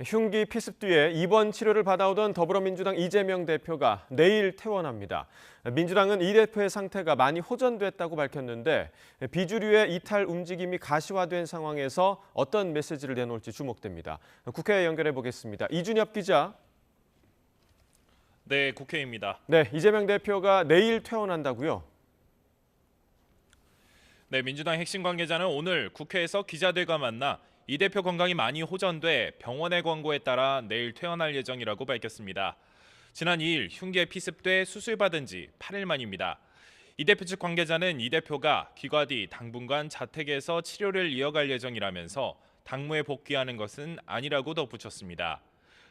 흉기 피습 뒤에 입원 치료를 받아오던 더불어민주당 이재명 대표가 내일 퇴원합니다. 민주당은 이 대표의 상태가 많이 호전됐다고 밝혔는데 비주류의 이탈 움직임이 가시화된 상황에서 어떤 메시지를 내놓을지 주목됩니다. 국회에 연결해 보겠습니다. 이준엽 기자. 네, 국회입니다. 네, 이재명 대표가 내일 퇴원한다고요? 네, 민주당 핵심 관계자는 오늘 국회에서 기자들과 만나 이 대표 건강이 많이 호전돼 병원의 권고에 따라 내일 퇴원할 예정이라고 밝혔습니다. 지난 2일 흉기에 피습돼 수술받은 지 8일 만입니다. 이 대표 측 관계자는 이 대표가 귀가 뒤 당분간 자택에서 치료를 이어갈 예정이라면서 당무에 복귀하는 것은 아니라고 덧붙였습니다.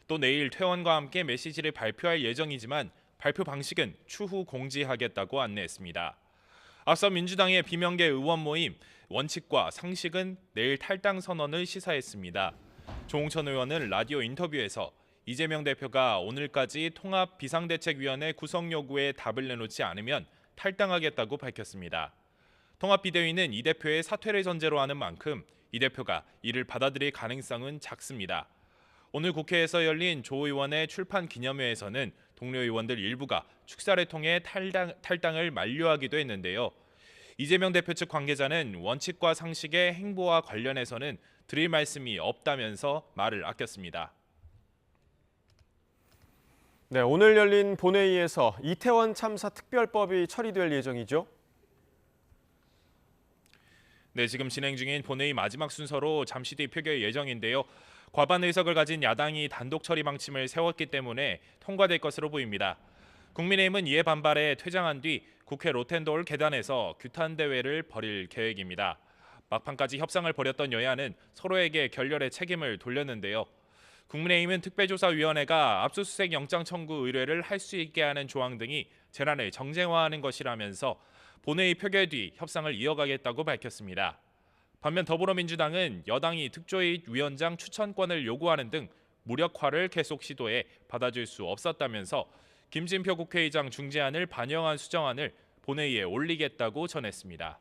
또 내일 퇴원과 함께 메시지를 발표할 예정이지만 발표 방식은 추후 공지하겠다고 안내했습니다. 앞서 민주당의 비명계 의원 모임 원칙과 상식은 내일 탈당 선언을 시사했습니다. 조홍천 의원은 라디오 인터뷰에서 이재명 대표가 오늘까지 통합 비상대책위원회 구성 요구에 답을 내놓지 않으면 탈당하겠다고 밝혔습니다. 통합비대위는 이 대표의 사퇴를 전제로 하는 만큼 이 대표가 이를 받아들일 가능성은 작습니다. 오늘 국회에서 열린 조 의원의 출판 기념회에서는 동료 의원들 일부가 축사를 통해 탈당을 만료하기도 했는데요. 이재명 대표 측 관계자는 원칙과 상식의 행보와 관련해서는 드릴 말씀이 없다면서 말을 아꼈습니다. 네, 오늘 열린 본회의에서 이태원 참사 특별법이 처리될 예정이죠? 네, 지금 진행 중인 본회의 마지막 순서로 잠시 뒤 표결 예정인데요. 과반 의석을 가진 야당이 단독 처리 방침을 세웠기 때문에 통과될 것으로 보입니다. 국민의힘은 이에 반발해 퇴장한 뒤 국회 로텐도홀 계단에서 규탄 대회를 벌일 계획입니다. 막판까지 협상을 벌였던 여야는 서로에게 결렬의 책임을 돌렸는데요. 국민의힘은 특별조사위원회가 압수수색 영장 청구 의뢰를 할 수 있게 하는 조항 등이 재난을 정쟁화하는 것이라면서 본회의 표결 뒤 협상을 이어가겠다고 밝혔습니다. 반면 더불어민주당은 여당이 특조위 위원장 추천권을 요구하는 등 무력화를 계속 시도해 받아줄 수 없었다면서 김진표 국회의장 중재안을 반영한 수정안을 본회의에 올리겠다고 전했습니다.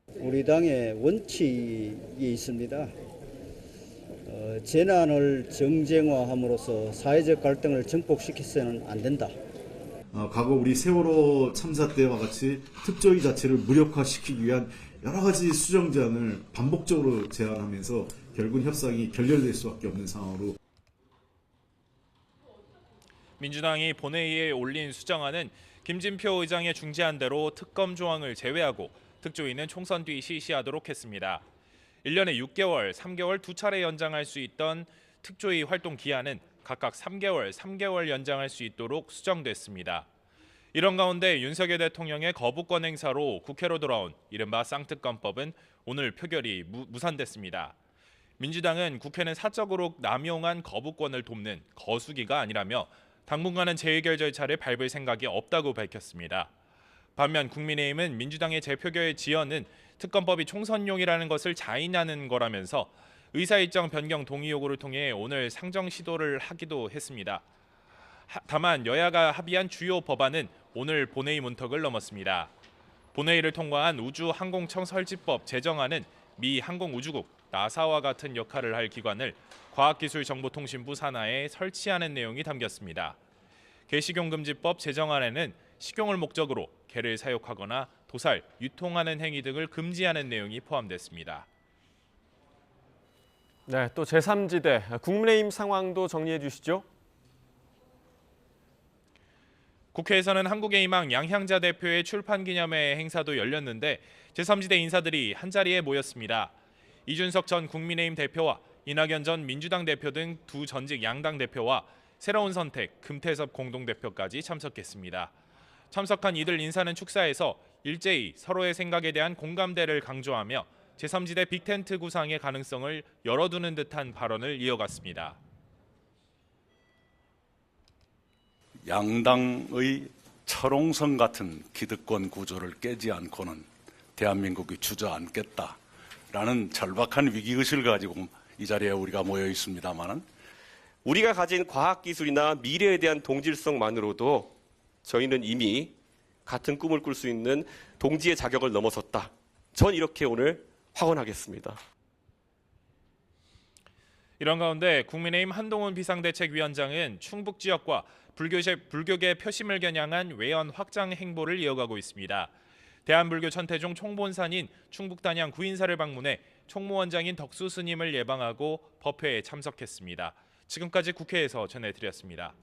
우리 당의 원칙이 있습니다. 재난을 정쟁화함으로써 사회적 갈등을 증폭시켜서는 안 된다. 과거 우리 세월호 참사 때와 같이 특조위 자체를 무력화시키기 위한 여러 가지 수정제안을 반복적으로 제안하면서 결국 협상이 결렬될 수밖에 없는 상황으로. 민주당이 본회의에 올린 수정안은 김진표 의장의 중재안대로 특검 조항을 제외하고 특조위는 총선 뒤 실시하도록 했습니다. 1년에 6개월, 3개월 두 차례 연장할 수 있던 특조위 활동 기한은 각각 3개월 연장할 수 있도록 수정됐습니다. 이런 가운데 윤석열 대통령의 거부권 행사로 국회로 돌아온 이른바 쌍특검법은 오늘 표결이 무산됐습니다. 민주당은 국회는 사적으로 남용한 거부권을 돕는 거수기가 아니라며 당분간은 재의결 절차를 밟을 생각이 없다고 밝혔습니다. 반면 국민의힘은 민주당의 재표결 지연은 특검법이 총선용이라는 것을 자인하는 거라면서 의사일정 변경 동의 요구를 통해 오늘 상정 시도를 하기도 했습니다. 다만 여야가 합의한 주요 법안은 오늘 본회의 문턱을 넘었습니다. 본회의를 통과한 우주항공청 설치법 제정안은 미 항공우주국 나사와 같은 역할을 할 기관을 과학기술정보통신부 산하에 설치하는 내용이 담겼습니다. 개식용금지법 제정안에는 식용을 목적으로 개를 사육하거나 도살, 유통하는 행위 등을 금지하는 내용이 포함됐습니다. 네, 또 제3지대 국민의힘 상황도 정리해 주시죠. 국회에서는 한국의 희망 양향자 대표의 출판 기념회 행사도 열렸는데 제3지대 인사들이 한자리에 모였습니다. 이준석 전 국민의힘 대표와 이낙연 전 민주당 대표 등 두 전직 양당 대표와 새로운 선택 금태섭 공동대표까지 참석했습니다. 참석한 이들 인사는 축사에서 일제히 서로의 생각에 대한 공감대를 강조하며 제3지대 빅텐트 구상의 가능성을 열어두는 듯한 발언을 이어갔습니다. 양당의 철옹성 같은 기득권 구조를 깨지 않고는 대한민국이 주저앉겠다라는 절박한 위기의식을 가지고 이 자리에 우리가 모여 있습니다만은 우리가 가진 과학기술이나 미래에 대한 동질성만으로도 저희는 이미 같은 꿈을 꿀 수 있는 동지의 자격을 넘어섰다. 전 이렇게 오늘 확언하겠습니다. 이런 가운데 국민의힘 한동훈 비상대책위원장은 충북 지역과 불교계 표심을 겨냥한 외연 확장 행보를 이어가고 있습니다. 대한불교 천태종 총본산인 충북단양 구인사를 방문해 총무원장인 덕수 스님을 예방하고 법회에 참석했습니다. 지금까지 국회에서 전해드렸습니다.